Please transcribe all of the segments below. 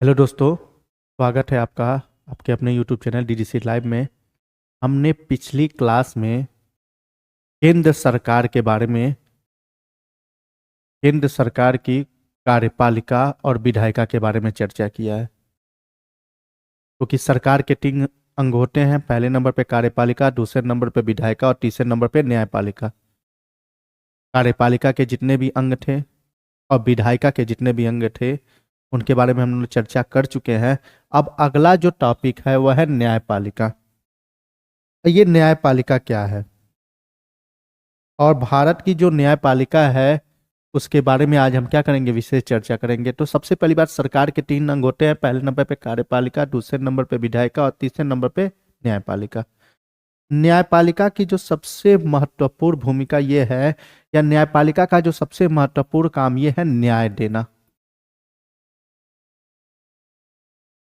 Hello दोस्तों, स्वागत है आपका आपके अपने यूट्यूब चैनल डीडीसी लाइव में। हमने पिछली क्लास में केंद्र सरकार के बारे में, केंद्र सरकार की कार्यपालिका और विधायिका के बारे में चर्चा किया है। क्योंकि सरकार के तीन अंग होते हैं। पहले नंबर पे कार्यपालिका, दूसरे नंबर पे विधायिका और तीसरे नंबर पे न्यायपालिका। कार्यपालिका के जितने भी अंग थे और विधायिका के जितने भी अंग थे उनके बारे में हम लोग चर्चा कर चुके हैं। अब अगला जो टॉपिक है वह है न्यायपालिका। ये न्यायपालिका क्या है और भारत की जो न्यायपालिका है उसके बारे में आज हम क्या करेंगे, विशेष चर्चा करेंगे। तो सबसे पहली बात, सरकार के तीन अंग होते हैं। पहले नंबर पे कार्यपालिका, दूसरे नंबर पे विधायिका और तीसरे नंबर पे न्यायपालिका। न्यायपालिका की जो सबसे महत्वपूर्ण भूमिका ये है, या न्यायपालिका का जो सबसे महत्वपूर्ण काम ये है न्याय देना।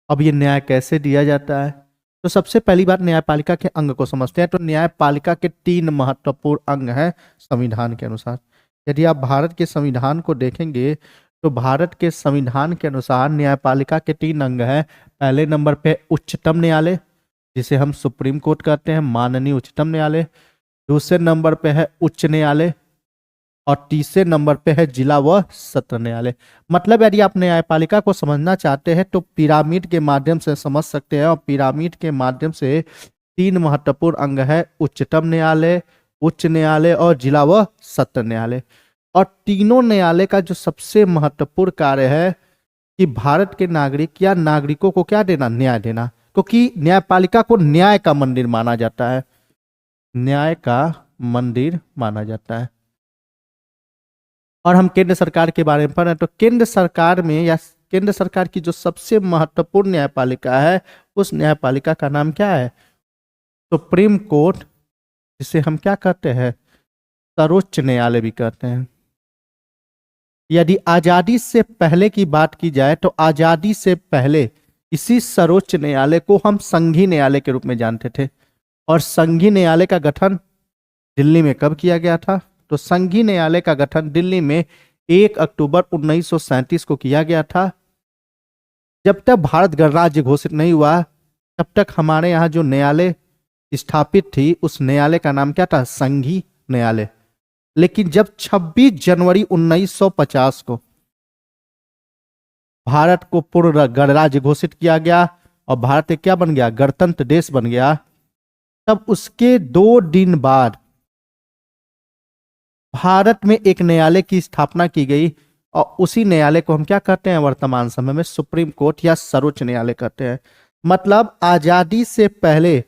अब ये न्याय कैसे दिया जाता है, तो सबसे पहली बात न्यायपालिका के अंग को समझते हैं। तो न्यायपालिका के तीन महत्वपूर्ण अंग हैं संविधान के अनुसार। यदि आप भारत के संविधान को देखेंगे तो भारत के संविधान के अनुसार न्यायपालिका के तीन अंग हैं। पहले नंबर पे उच्चतम न्यायालय, जिसे हम सुप्रीम कोर्ट कहते हैं, माननीय उच्चतम न्यायालय। दूसरे नंबर पे है उच्च न्यायालय और तीसरे नंबर पे है जिला व सत्र न्यायालय। मतलब यदि आप न्यायपालिका को समझना चाहते हैं तो पिरामिड के माध्यम से समझ सकते हैं। और पिरामिड के माध्यम से तीन महत्वपूर्ण अंग है, उच्चतम न्यायालय, उच्च न्यायालय और जिला व सत्र न्यायालय। और तीनों न्यायालय का जो सबसे महत्वपूर्ण कार्य है कि भारत के नागरिक या नागरिकों को क्या देना, न्याय देना। क्योंकि न्यायपालिका को न्याय का मंदिर माना जाता है, न्याय का मंदिर माना जाता है। और हम केंद्र सरकार के बारे में पढ़ रहे हैं, तो केंद्र सरकार में या केंद्र सरकार की जो सबसे महत्वपूर्ण न्यायपालिका है उस न्यायपालिका का नाम क्या है, सुप्रीम कोर्ट, जिसे हम क्या कहते हैं, सर्वोच्च न्यायालय भी कहते हैं। यदि आजादी से पहले की बात की जाए तो आजादी से पहले इसी सर्वोच्च न्यायालय को हम संघीय न्यायालय के रूप में जानते थे। और संघीय न्यायालय का गठन दिल्ली में कब किया गया था, तो संघीय न्यायालय का गठन दिल्ली में 1 अक्टूबर 1937 को किया गया था। जब तक भारत गणराज्य घोषित नहीं हुआ तब तक हमारे यहाँ जो न्यायालय स्थापित थी उस न्यायालय का नाम क्या था, संघीय न्यायालय। लेकिन जब 26 जनवरी 1950 को भारत को पूर्ण गणराज्य घोषित किया गया और भारत एक क्या बन गया, गणतंत्र देश बन गया, तब उसके 2 दिन बाद भारत में एक न्यायालय की स्थापना की गई। और उसी न्यायालय को हम क्या कहते हैं वर्तमान समय में, सुप्रीम कोर्ट या सर्वोच्च न्यायालय कहते हैं। मतलब आजादी से पहले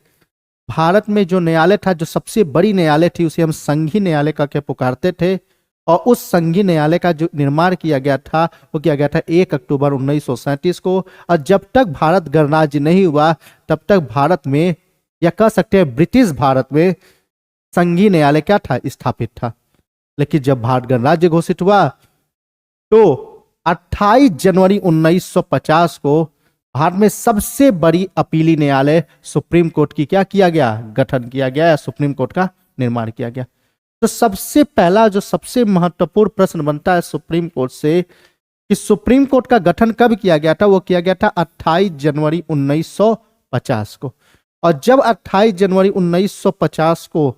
भारत में जो न्यायालय था, जो सबसे बड़ी न्यायालय थी, उसे हम संघीय न्यायालय कह के पुकारते थे। और उस संघीय न्यायालय का जो निर्माण किया गया था वो किया गया था 1 अक्टूबर 1937 को। और जब तक भारत गणराज्य नहीं हुआ तब तक भारत में, या कह सकते हैं ब्रिटिश भारत में, संघीय न्यायालय क्या था, स्थापित था। लेकिन जब भारत गणराज्य घोषित हुआ तो 28 जनवरी 1950 को भारत में सबसे बड़ी अपीली न्यायालय सुप्रीम कोर्ट की क्या किया गया, गठन किया गया, या सुप्रीम कोर्ट का निर्माण किया गया। तो सबसे पहला जो सबसे महत्वपूर्ण प्रश्न बनता है सुप्रीम कोर्ट से कि सुप्रीम कोर्ट का गठन कब किया गया था, वो किया गया था 28 जनवरी 1950 को। और जब 28 जनवरी 1950 को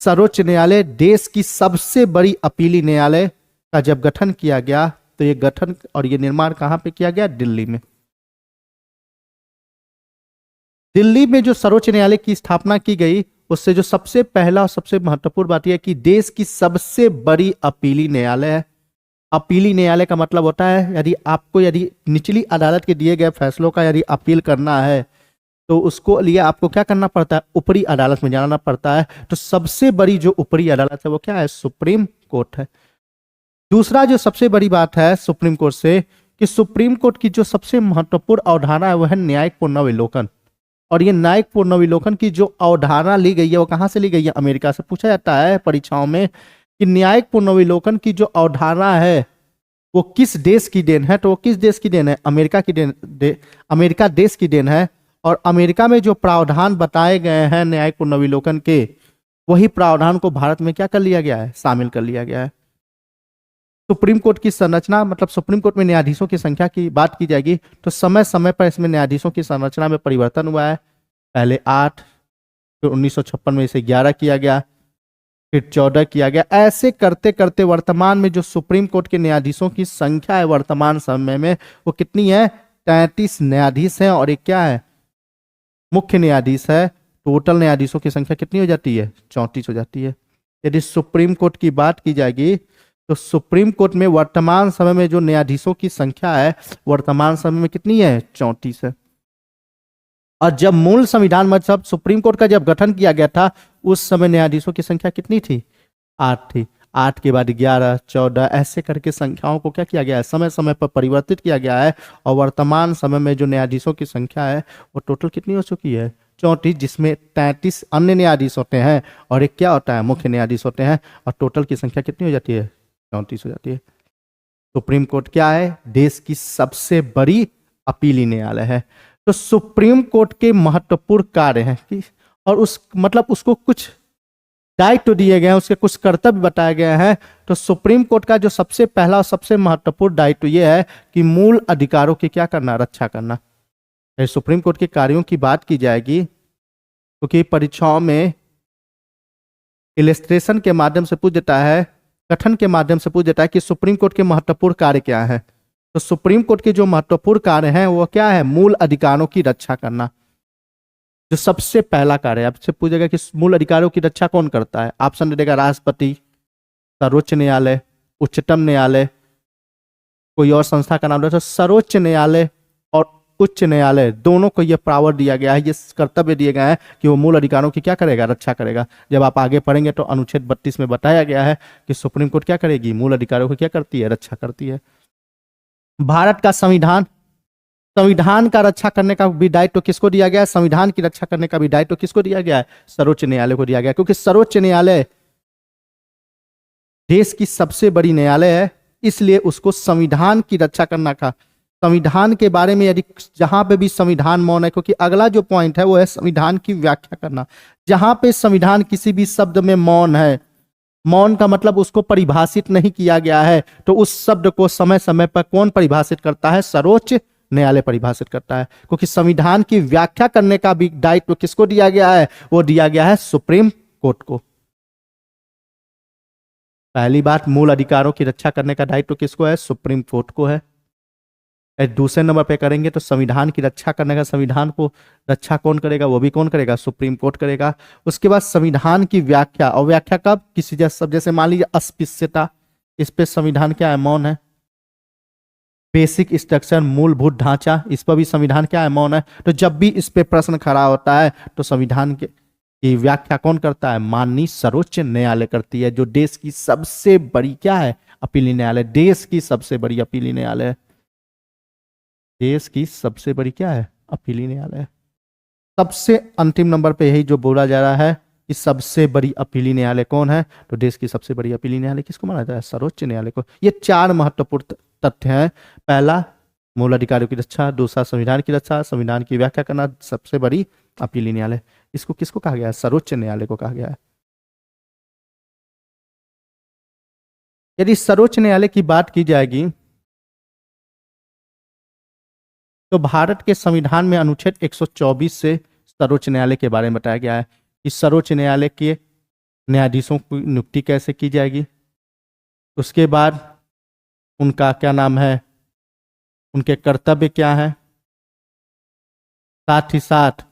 सर्वोच्च न्यायालय, देश की सबसे बड़ी अपीली न्यायालय का जब गठन किया गया, तो ये गठन और ये निर्माण कहां पे किया गया, दिल्ली में। दिल्ली में जो सर्वोच्च न्यायालय की स्थापना की गई, उससे जो सबसे पहला और सबसे महत्वपूर्ण बात यह है कि देश की सबसे बड़ी अपीली न्यायालय है। अपीली न्यायालय का मतलब होता है यदि निचली अदालत के दिए गए फैसलों का यदि अपील करना है तो उसको लिए आपको क्या करना पड़ता है, ऊपरी अदालत में जाना पड़ता है। तो सबसे बड़ी जो ऊपरी अदालत है वो क्या है, सुप्रीम कोर्ट है। दूसरा जो सबसे बड़ी बात है सुप्रीम कोर्ट से कि सुप्रीम कोर्ट की जो सबसे महत्वपूर्ण अवधारणा है वह है न्यायिक पुनर्विलोकन। और ये न्यायिक पुनर्विलोकन की जो अवधारणा ली गई है वो कहाँ से ली गई है, अमेरिका से। पूछा जाता है परीक्षाओं में कि न्यायिक पुनर्विलोकन की जो अवधारणा है वो किस देश की देन है, तो वो किस देश की देन है, अमेरिका की देन, अमेरिका देश की देन है। और अमेरिका में जो प्रावधान बताए गए हैं न्यायिक पुनर्विलोकन के, वही प्रावधान को भारत में क्या कर लिया गया है, शामिल कर लिया गया है। सुप्रीम कोर्ट की संरचना, मतलब सुप्रीम कोर्ट में न्यायाधीशों की संख्या की बात की जाएगी तो समय समय पर इसमें न्यायाधीशों की संरचना में परिवर्तन हुआ है। पहले 8, फिर 1956 में इसे 11 किया गया, फिर 14 किया गया। ऐसे करते करते वर्तमान में जो सुप्रीम कोर्ट के न्यायाधीशों की संख्या है वर्तमान समय में वो कितनी है? 33 न्यायाधीश हैं और एक क्या है? मुख्य न्यायाधीश है। टोटल न्यायाधीशों की संख्या कितनी हो जाती है? 34 हो जाती है। यदि सुप्रीम कोर्ट की बात की जाएगी तो सुप्रीम कोर्ट में वर्तमान समय में जो न्यायाधीशों की संख्या है वर्तमान समय में कितनी है? 34 है। और जब मूल संविधान मतलब सुप्रीम कोर्ट का जब गठन किया गया था उस समय न्यायाधीशों की संख्या कितनी थी? 8 थी। 8 के बाद 11, 14 ऐसे करके संख्याओं को क्या किया गया है? समय समय पर परिवर्तित किया गया है। और वर्तमान समय में जो न्यायाधीशों की संख्या है वो टोटल कितनी हो चुकी है? 34, जिसमें 33 अन्य न्यायाधीश होते हैं और एक क्या होता है? मुख्य न्यायाधीश होते हैं। और टोटल की संख्या कितनी हो जाती है? 34 हो जाती है। सुप्रीम कोर्ट क्या है? देश की सबसे बड़ी अपीली न्यायालय है। तो सुप्रीम कोर्ट के महत्वपूर्ण कार्य हैं कि और उस मतलब उसको कुछ दायित्व दिए गए हैं, उसके कुछ कर्तव्य बताए गए हैं। तो सुप्रीम कोर्ट का जो सबसे पहला और सबसे महत्वपूर्ण दायित्व यह है कि मूल अधिकारों की क्या करना? रक्षा करना। सुप्रीम कोर्ट के कार्यों की बात की जाएगी क्योंकि परीक्षाओं में इलिस्ट्रेशन के माध्यम से पूछ देता है, कथन के माध्यम से पूछ देता है कि सुप्रीम कोर्ट के महत्वपूर्ण कार्य क्या है। तो सुप्रीम कोर्ट के जो महत्वपूर्ण कार्य हैं वो क्या है? मूल अधिकारों की रक्षा करना, जो सबसे पहला कार्य है। आपसे पूछेगा कि मूल अधिकारों की रक्षा कौन करता है? ऑप्शन देगा राष्ट्रपति, सर्वोच्च न्यायालय, उच्चतम न्यायालय, कोई और संस्था का नाम तो सर्वोच्च न्यायालय और उच्च न्यायालय दोनों को यह पावर दिया गया है, ये कर्तव्य दिए गए हैं कि वो मूल अधिकारों की क्या करेगा? रक्षा करेगा। जब आप आगे पढ़ेंगे तो अनुच्छेद 32 में बताया गया है कि सुप्रीम कोर्ट क्या करेगी? मूल अधिकारों को क्या करती है? रक्षा करती है। भारत का संविधान, संविधान का रक्षा करने का भी दायित्व किसको दिया गया है? संविधान की रक्षा करने का भी दायित्व किसको दिया गया है? सर्वोच्च न्यायालय को दिया गया, क्योंकि सर्वोच्च न्यायालय देश की सबसे बड़ी न्यायालय है, इसलिए उसको संविधान की रक्षा करना का, संविधान के बारे में यदि जहां पे भी संविधान मौन है, क्योंकि अगला जो पॉइंट है वो है संविधान की व्याख्या करना। जहां पे संविधान किसी भी शब्द में मौन है, मौन का मतलब उसको परिभाषित नहीं किया गया है, तो उस शब्द को समय समय पर कौन परिभाषित करता है? सर्वोच्च न्यायालय परिभाषित करता है। क्योंकि संविधान की व्याख्या करने का भी दायित्व किसको दिया गया है? वो दिया गया है सुप्रीम कोर्ट को। पहली बात, मूल अधिकारों की रक्षा करने का दायित्व किसको है? सुप्रीम कोर्ट को है। दूसरे नंबर पे करेंगे तो संविधान की रक्षा करने का, संविधान को रक्षा कौन करेगा? वो भी कौन करेगा? सुप्रीम कोर्ट करेगा। उसके बाद संविधान की व्याख्या, और व्याख्या कब? किसी जैसे मान लीजिए अस्पृश्यता, इस पे संविधान क्या है? मौन है। बेसिक स्ट्रक्चर, मूलभूत ढांचा, इस पर भी संविधान क्या है? मौन है। तो जब भी इस पे प्रश्न खड़ा होता है तो संविधान की व्याख्या कौन करता है? माननीय सर्वोच्च न्यायालय करती है, जो देश की सबसे बड़ी क्या है? अपीली न्यायालय। देश की सबसे बड़ी अपीली न्यायालय है। देश की सबसे बड़ी क्या है? अपीली न्यायालय। सबसे अंतिम नंबर पे यही जो बोला जा रहा है कि सबसे बड़ी अपीली न्यायालय कौन है? तो देश की सबसे बड़ी अपीली न्यायालय किसको माना जाता है? सर्वोच्च न्यायालय को। ये 4 महत्वपूर्ण तथ्य हैं। पहला, मूल अधिकारों की रक्षा। दूसरा, संविधान की रक्षा। संविधान की व्याख्या करना। सबसे बड़ी अपीली न्यायालय। इसको किसको कहा गया है? सर्वोच्च न्यायालय को कहा गया है। यदि सर्वोच्च न्यायालय की बात की जाएगी तो भारत के संविधान में अनुच्छेद 124 से सर्वोच्च न्यायालय के बारे में बताया गया है कि सर्वोच्च न्यायालय के न्यायाधीशों की नियुक्ति कैसे की जाएगी। उसके बाद उनका क्या नाम है, उनके कर्तव्य क्या है, साथ ही साथ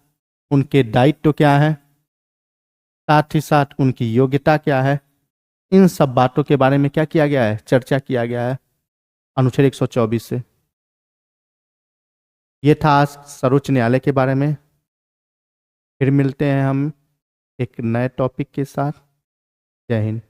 उनके दायित्व क्या है, साथ ही साथ उनकी योग्यता क्या है। इन सब बातों के बारे में क्या किया गया है? चर्चा किया गया है अनुच्छेद 124 से। ये था आज सर्वोच्च न्यायालय के बारे में। फिर मिलते हैं हम एक नए टॉपिक के साथ। जय हिंद।